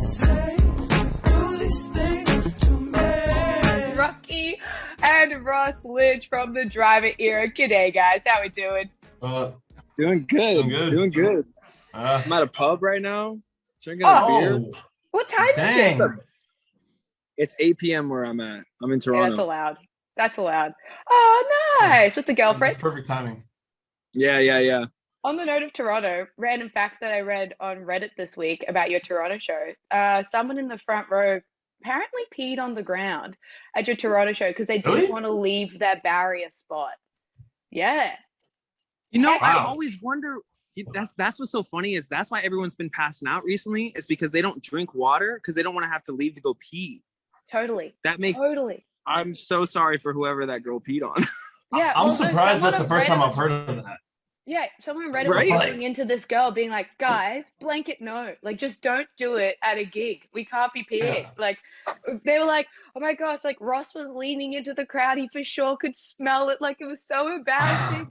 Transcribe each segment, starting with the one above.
say, do these things to me. Rocky and Ross Lynch from the Driver era. G'day, guys. How we doing? Doing good. Doing good. I'm at a pub right now, drinking a beer. What time is it? It's 8 p.m. where I'm at. I'm in Toronto. Yeah, that's allowed. That's allowed. Oh, nice. With the girlfriend? That's perfect timing. Yeah. On the note of Toronto, random fact that I read on Reddit this week about your Toronto show. Someone in the front row apparently peed on the ground at your Toronto show because they didn't want to leave their barrier spot. Yeah. You know, I always wonder, that's what's so funny is that's why everyone's been passing out recently is because they don't drink water because they don't want to have to leave to go pee. Totally. Totally. I'm so sorry for whoever that girl peed on. Yeah, I'm surprised that's the first time I've heard of that. Yeah, someone read it was going into this girl being like, guys, blanket no. Like, just don't do it at a gig. We can't be peeing. Yeah. Like, they were like, oh my gosh, like Ross was leaning into the crowd. He for sure could smell it. Like, it was so embarrassing.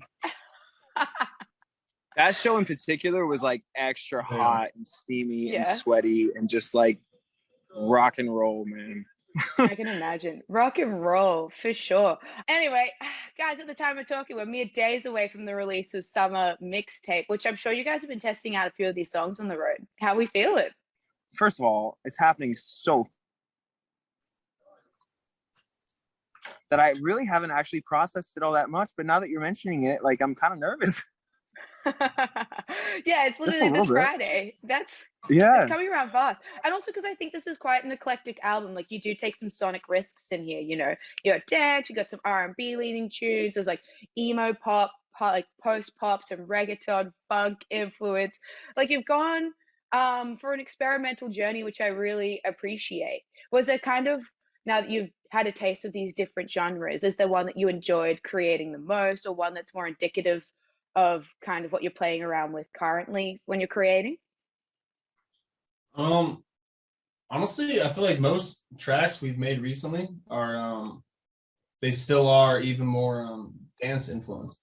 That show in particular was like extra hot and steamy and sweaty and just like rock and roll, man. I can imagine. Rock and roll, for sure. Anyway, guys, at the time we're talking, we're mere days away from the release of Summer Mixtape, which I'm sure you guys have been testing out a few of these songs on the road. How we feeling? First of all, it's happening so that I really haven't actually processed it all that much, but now that you're mentioning it, like I'm kind of nervous. Yeah, it's literally this Friday. It's coming around fast. And also because I think this is quite an eclectic album. Like you do take some sonic risks in here, you know. You got dance, you got some R&B leaning tunes, there's like emo pop, like post pop, some reggaeton, funk influence. Like you've gone for an experimental journey, which I really appreciate. Was there kind of, now that you've had a taste of these different genres, is there one that you enjoyed creating the most or one that's more indicative of kind of what you're playing around with currently when you're creating? Honestly, I feel like most tracks we've made recently are they still are even more dance influenced.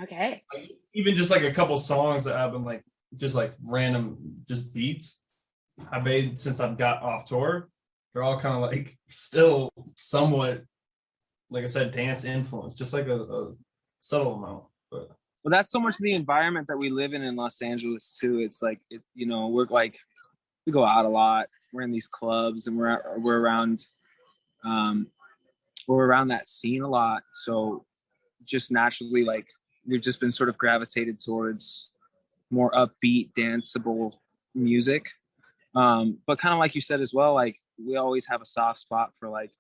Okay. Like, even just like a couple songs that have been like just like random just beats I made since I've got off tour. They're all kind of like still somewhat, like I said, dance influence, just like a subtle amount. But well, that's so much of the environment that we live in Los Angeles too. It's like, you know, we're like, we go out a lot. We're in these clubs and we're around that scene a lot. So just naturally, like we've just been sort of gravitated towards more upbeat, danceable music. But kind of like you said as well, like we always have a soft spot for like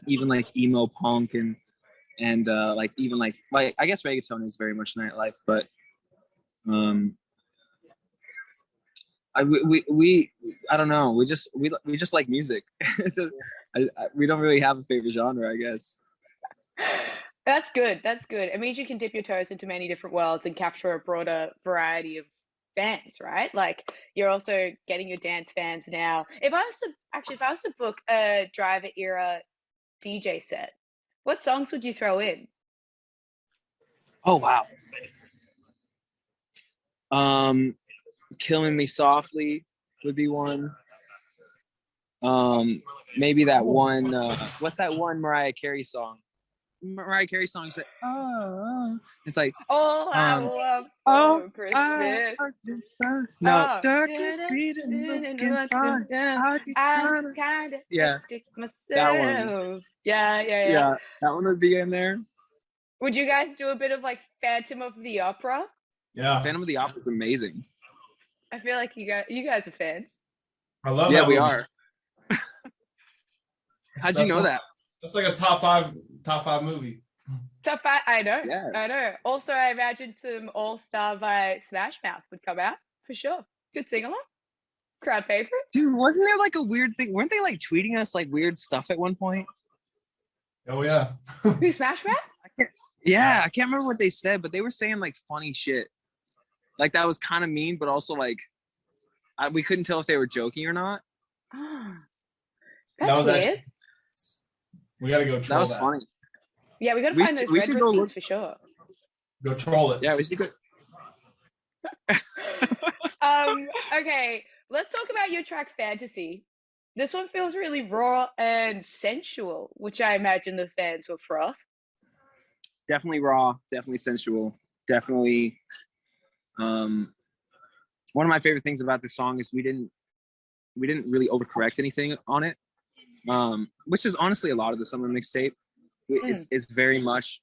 even like emo punk and like even like I guess reggaeton is very much nightlife, but I don't know, we just like music. We don't really have a favorite genre, I guess. That's good. It means you can dip your toes into many different worlds and capture a broader variety of fans, right? Like you're also getting your dance fans now. If I was to book a Driver era DJ set, what songs would you throw in? Oh wow. Killing Me Softly would be one. Maybe that one, what's that one Mariah Carey song? Mariah Carey song is like, it's like, I love Christmas. Darkness sweet and looking fine. I kind of stick myself. That one. Yeah. That one would be in there. Would you guys do a bit of like Phantom of the Opera? Yeah, Phantom of the Opera is amazing. I feel like you guys are fans. I love that. Yeah, we are. How'd you know that? That's like a top five movie. Top five, I know. Yeah. I know. Also, I imagine some All Star by Smash Mouth would come out for sure. Good sing along. Crowd favorite. Dude, wasn't there like a weird thing? Weren't they like tweeting us like weird stuff at one point? Oh yeah. Who, Smash Mouth? I can't remember what they said, but they were saying like funny shit. Like that was kind of mean, but also like we couldn't tell if they were joking or not. That's weird. Actually, we gotta go troll that. Was funny. Yeah, we gotta find those red receipts for sure. Go troll it. Yeah, we should go. Okay, Let's talk about your track Fantasy. This one feels really raw and sensual, which I imagine the fans will froth. Definitely raw, definitely sensual, definitely. One of my favorite things about this song is we didn't really overcorrect anything on it, which is honestly a lot of the Summer Mixtape. It's very much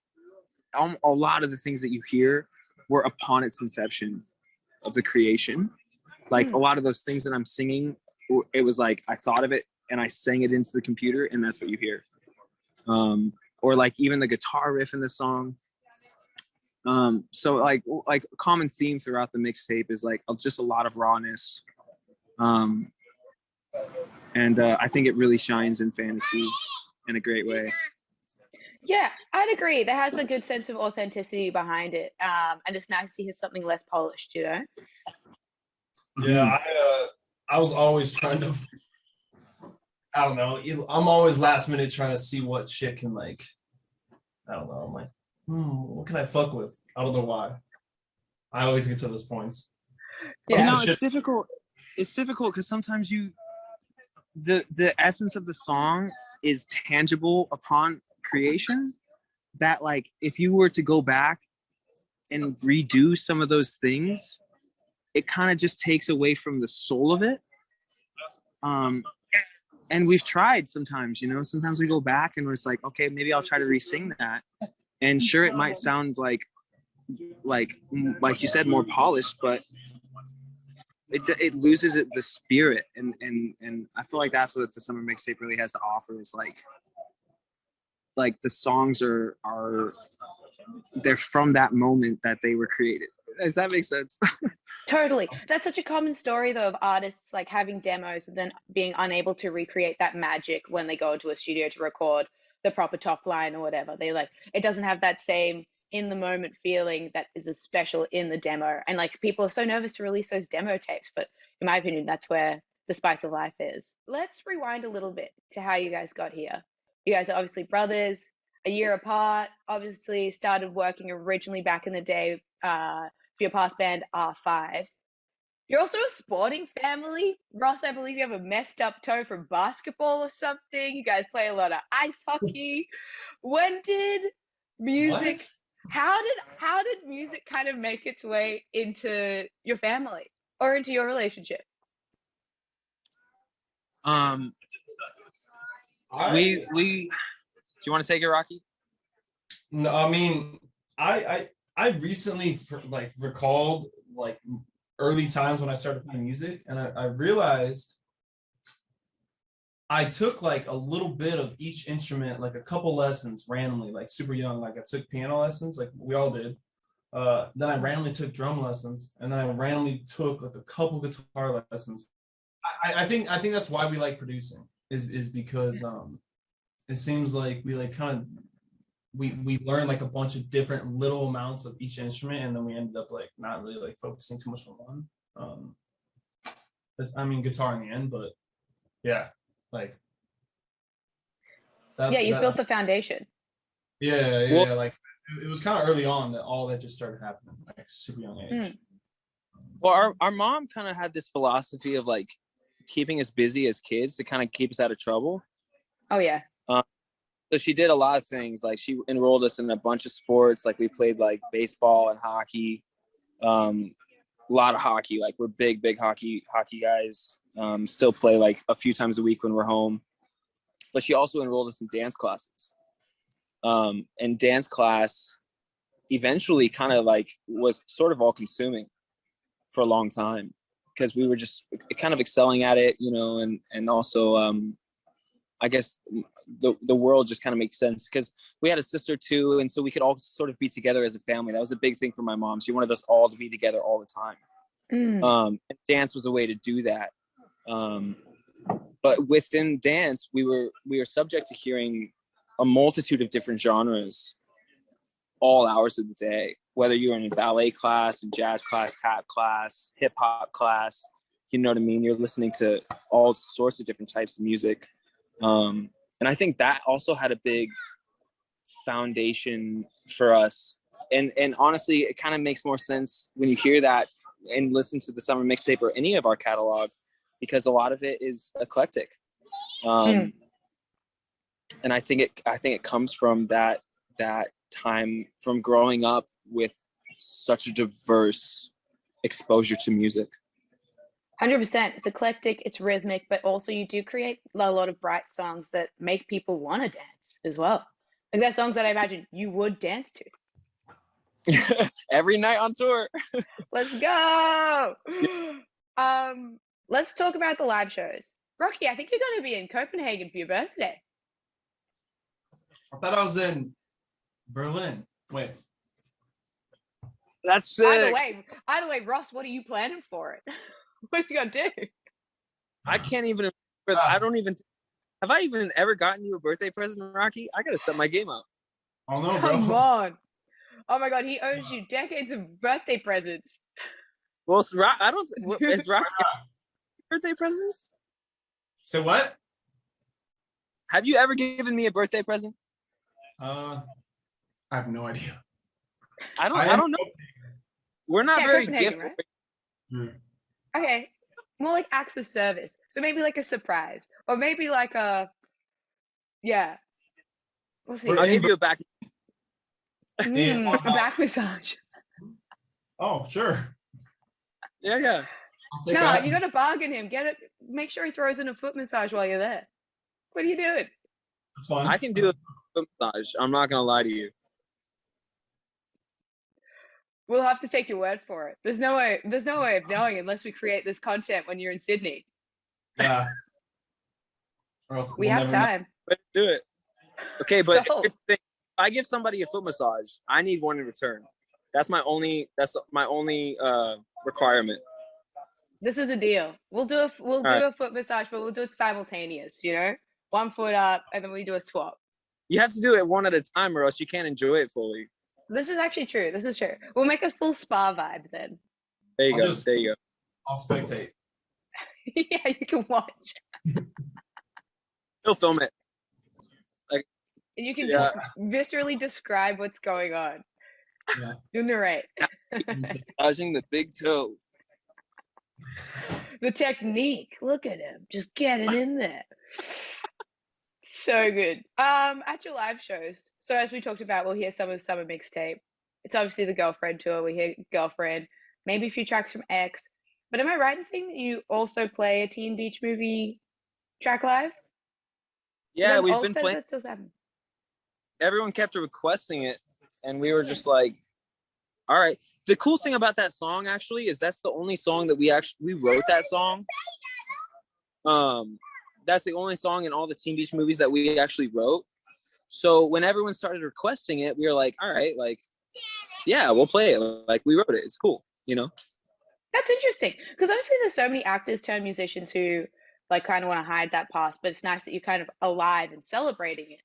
a lot of the things that you hear were upon its inception of the creation. Like a lot of those things that I'm singing, it was like I thought of it and I sang it into the computer, and that's what you hear. Or like even the guitar riff in the song. So like a common theme throughout the mixtape is like just a lot of rawness. And I think it really shines in Fantasy in a great way. Yeah, I'd agree. There has a good sense of authenticity behind it. And it's nice to hear something less polished, you know? Yeah, I was always trying to, I don't know, I'm always last minute trying to see what shit can like, I don't know, I'm like, what can I fuck with? I don't know why. I always get to those points. Yeah. You know, it's difficult. It's difficult because sometimes the essence of the song is tangible upon creation. That like, if you were to go back and redo some of those things, it kind of just takes away from the soul of it. And we've tried sometimes, you know, sometimes we go back and it's like, okay, maybe I'll try to re-sing that. And sure, it might sound like you said, more polished, but it loses the spirit. And I feel like that's what the Summer Mixtape really has to offer is like the songs are they're from that moment that they were created. Does that make sense? Totally. That's such a common story, though, of artists like having demos and then being unable to recreate that magic when they go into a studio to record the proper top line or whatever. They like, it doesn't have that same in the moment feeling that is as special in the demo. And like people are so nervous to release those demo tapes, but in my opinion, that's where the spice of life is. Let's rewind a little bit to how you guys got here. You guys are obviously brothers, a year apart, obviously started working originally back in the day for your past band R5. You're also a sporting family. Ross, I believe you have a messed up toe from basketball or something. You guys play a lot of ice hockey. When did music how did music kind of make its way into your family or into your relationship? We do you want to take it, Rocky? No, I mean, I recently like recalled like early times when I started playing music, and I realized I took like a little bit of each instrument, like a couple lessons randomly, like super young. Like I took piano lessons, like we all did. Then I randomly took drum lessons, and then I randomly took like a couple guitar lessons. I think that's why we like producing is because it seems like we like kind of we learn like a bunch of different little amounts of each instrument, and then we ended up like not really like focusing too much on one. I mean, guitar in the end, but yeah, like that, you built the foundation. Yeah, well, like it was kind of early on that all that just started happening, like super young age. Well, our mom kind of had this philosophy of like keeping us busy as kids to kind of keep us out of trouble. Oh yeah. So she did a lot of things. Like she enrolled us in a bunch of sports. Like we played like baseball and hockey, a lot of hockey. Like we're big hockey guys. Still play like a few times a week when we're home. But she also enrolled us in dance classes. And dance class eventually kind of like was sort of all consuming for a long time because we were just kind of excelling at it, you know, and also I guess the world just kind of makes sense because we had a sister too, and so we could all sort of be together as a family. That was a big thing for my mom. She wanted us all to be together all the time. And dance was a way to do that. But within dance, we were subject to hearing a multitude of different genres all hours of the day, whether you were in a ballet class, a jazz class, tap class, hip hop class, you know what I mean? You're listening to all sorts of different types of music. And I think that also had a big foundation for us. And honestly, it kind of makes more sense when you hear that and listen to the Summer Mixtape or any of our catalog, because a lot of it is eclectic. And I think it comes from that time, from growing up with such a diverse exposure to music. 100%. It's eclectic, it's rhythmic, but also you do create a lot of bright songs that make people want to dance as well. Like they're songs that I imagine you would dance to. Every night on tour. Let's go. Let's talk about the live shows. Rocky, I think you're going to be in Copenhagen for your birthday. I thought I was in Berlin. Wait. That's sick. Either way, Ross, what are you planning for it? What are you gonna do? I can't even remember. I don't even. Have I even ever gotten you a birthday present, Rocky? I gotta set my game up. Oh no, bro. Come on. Oh my God, he owes you decades of birthday presents. Well, I don't. Is Rocky birthday presents? So what? Have you ever given me a birthday present? I have no idea. I don't know. We're not very gift. Right? Okay, more like acts of service. So maybe like a surprise, or maybe like a, yeah. We'll see. I'll give you a back. A back massage. Oh, sure. Yeah. No, you gotta bargain him. Get it. Make sure he throws in a foot massage while you're there. What are you doing? That's fine. I can do a foot massage. I'm not gonna lie to you. We'll have to take your word for it. There's no way of knowing unless we create this content when you're in Sydney. Yeah. We have time. Let's do it. Okay, but here's the thing. If I give somebody a foot massage, I need one in return. That's my only requirement. This is a deal. We'll do a foot massage, but we'll do it simultaneous, you know? One foot up and then we do a swap. You have to do it one at a time or else you can't enjoy it fully. This is actually true. This is true. We'll make a full spa vibe then. There you go. I'll spectate. Yeah, you can watch. He'll film it. And you can just viscerally describe what's going on. Yeah. You narrate. Massaging the big toe. The technique. Look at him. Just get it in there. So good. At your live shows, so as we talked about, we'll hear some of the Summer Mixtape. It's obviously the Girlfriend tour. We hear Girlfriend, maybe a few tracks from X. But am I right in saying that you also play a Teen Beach Movie track live? Yeah, we've been playing. Everyone kept requesting it, and we were just like, all right. The cool thing about that song actually is that's the only song that we wrote that song. That's the only song in all the Teen Beach movies that we actually wrote. So when everyone started requesting it, we were like, all right, like, yeah, we'll play it. Like, we wrote it. It's cool, you know? That's interesting. Because obviously there's so many actors turned musicians who like kind of want to hide that past, but it's nice that you're kind of alive and celebrating it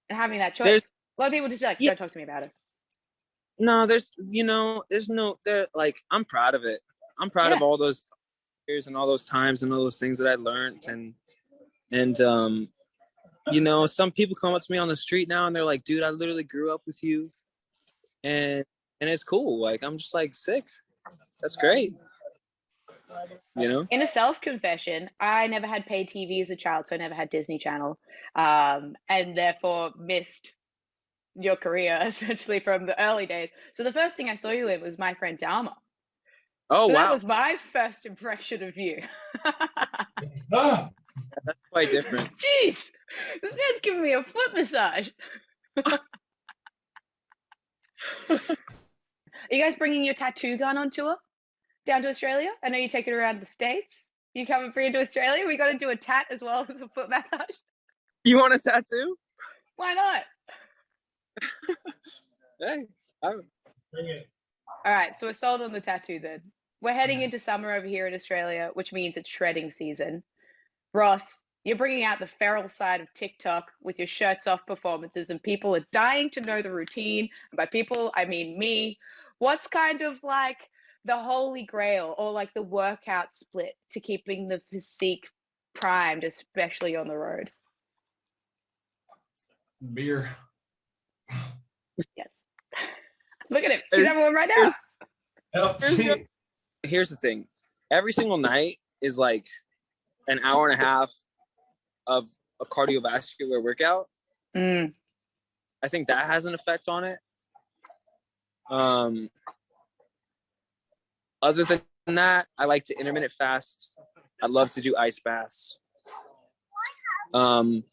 and having that choice. A lot of people just be like, don't talk to me about it. No, I'm proud of it. I'm proud of all those years and all those times and all those things that I learned. And some people come up to me on the street now and they're like, dude, I literally grew up with you. And it's cool. Like, I'm just like, sick. That's great. You know? In a self-confession, I never had paid TV as a child, so I never had Disney Channel, and therefore missed your career essentially from the early days. So the first thing I saw you in was My Friend Dharma. Oh, so wow. That was my first impression of you. That's quite different. Jeez, this man's giving me a foot massage. Are you guys bringing your tattoo gun on tour down to Australia? I know you take it around the States. You coming free into Australia? We got to do a tat as well as a foot massage. You want a tattoo? Why not? Hey, Bring it. All right, so we're sold on the tattoo then. We're heading into summer over here in Australia, which means it's shredding season. Ross, you're bringing out the feral side of TikTok with your shirts off performances, and people are dying to know the routine. And by people, I mean me. What's kind of like the holy grail or like the workout split to keeping the physique primed, especially on the road? Beer. Yes. Look at him. He's having one right now. Here's the thing. Every single night is like an hour and a half of a cardiovascular workout, I think that has an effect on it. Other than that, I like to intermittent fast. I love to do ice baths. And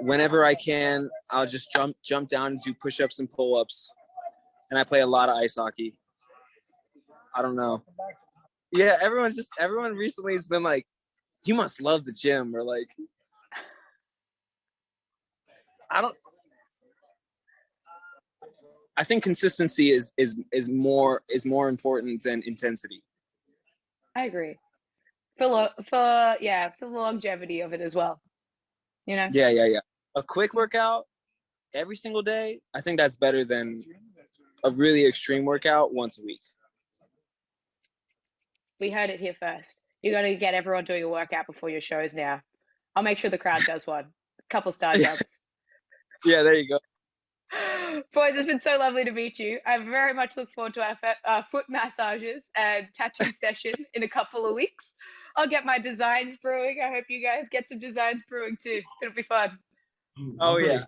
whenever I can, I'll just jump down and do push-ups and pull-ups. And I play a lot of ice hockey. I don't know. Yeah, everyone recently has been like, you must love the gym, or like, I think consistency is more important than intensity. I agree. For the longevity of it as well. You know? Yeah. A quick workout every single day, I think that's better than a really extreme workout once a week. We heard it here first. You got to get everyone doing a workout before your shows now. I'll make sure the crowd does one. A couple star jumps. Yeah, there you go. Boys, it's been so lovely to meet you. I very much look forward to our foot massages and tattoo session in a couple of weeks. I'll get my designs brewing. I hope you guys get some designs brewing too. It'll be fun. Oh yeah.